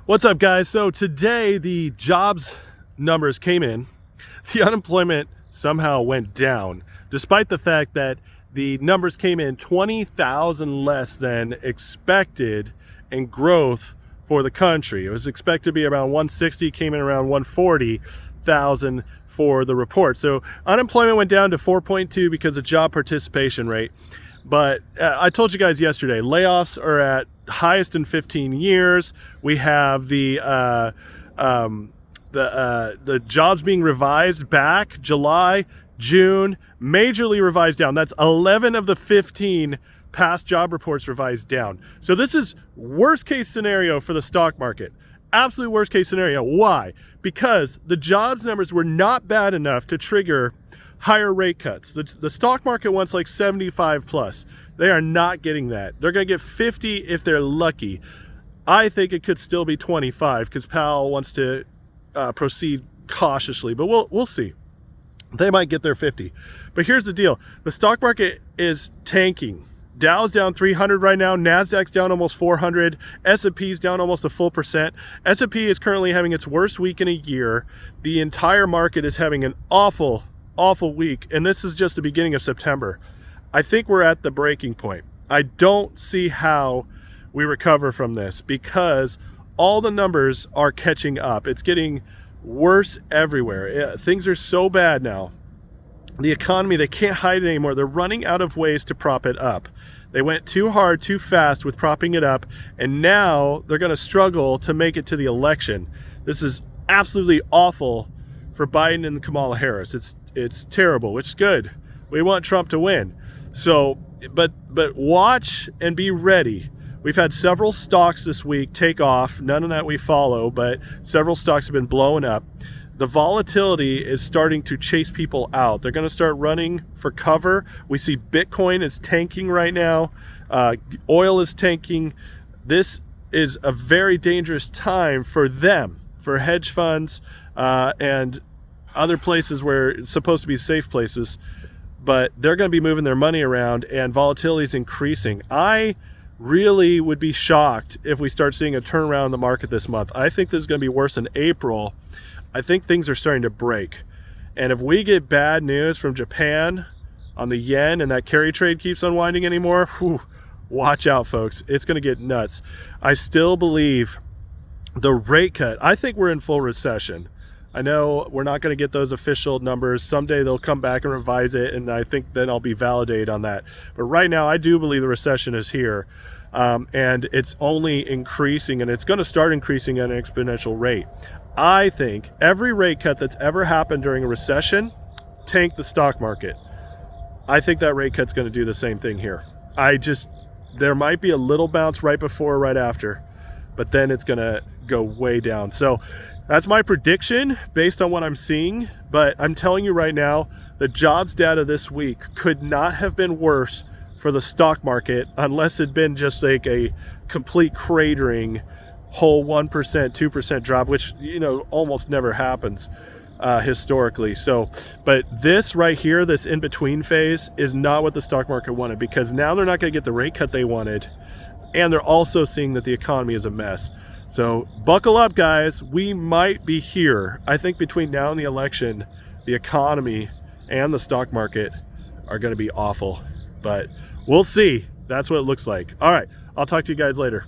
What's up, guys? So today the jobs numbers came in. The unemployment somehow went down, despite the fact that the numbers came in 20,000 less than expected in growth for the country. It was expected to be around 160, came in around 140,000 for the report. So unemployment went down to 4.2 because of job participation rate. But I told you guys yesterday, layoffs are at highest in 15 years. We have the jobs being revised back July, June, majorly revised down. That's 11 of the 15 past job reports revised down. So this is worst case scenario for the stock market. Absolute worst case scenario. Why? Because the jobs numbers were not bad enough to trigger higher rate cuts. The stock market wants like 75 plus. They are not getting that. They're going to get 50 if they're lucky. I think it could still be 25 because Powell wants to proceed cautiously, but we'll see. They might get their 50. But here's the deal. The stock market is tanking. Dow's down 300 right now. NASDAQ's down almost 400. S&P's down almost a full percent. S&P is currently having its worst week in a year. The entire market is having an awful week, and this is just the beginning of September. I think we're at the breaking point. I don't see how we recover from this because all the numbers are catching up. It's getting worse everywhere. Things are so bad now. The economy, they can't hide it anymore. They're running out of ways to prop it up. They went too hard, too fast with propping it up, and now they're going to struggle to make it to the election. This is absolutely awful for Biden and Kamala Harris. It's terrible, which is good. We want Trump to win. So, but watch and be ready. We've had several stocks this week take off. None of that we follow, but several stocks have been blowing up. The volatility is starting to chase people out. They're going to start running for cover. We see Bitcoin is tanking right now. Oil is tanking. This is a very dangerous time for them, for hedge funds and other places where it's supposed to be safe places, but they're going to be moving their money around and volatility is increasing. I really would be shocked if we start seeing a turnaround in the market this month. I think this is going to be worse in April. I think things are starting to break. And if we get bad news from Japan on the yen and that carry trade keeps unwinding anymore, watch out, folks. It's going to get nuts. I still believe the rate cut, I think we're in full recession. I know we're not going to get those official numbers. Someday they'll come back and revise it, and I think then I'll be validated on that. But right now, I do believe the recession is here, and it's only increasing, and it's going to start increasing at an exponential rate. I think every rate cut that's ever happened during a recession tanked the stock market. I think that rate cut's going to do the same thing here. There might be a little bounce right before or right after, but then it's going to go way down. So that's my prediction based on what I'm seeing. But I'm telling you right now, the jobs data this week could not have been worse for the stock market unless it'd been just like a complete cratering whole 1%, 2% drop, which, almost never happens historically. So, but this right here, this in-between phase is not what the stock market wanted, because now they're not going to get the rate cut they wanted. And they're also seeing that the economy is a mess. So buckle up, guys. We might be here. I think between now and the election, the economy and the stock market are going to be awful. But we'll see. That's what it looks like. All right. I'll talk to you guys later.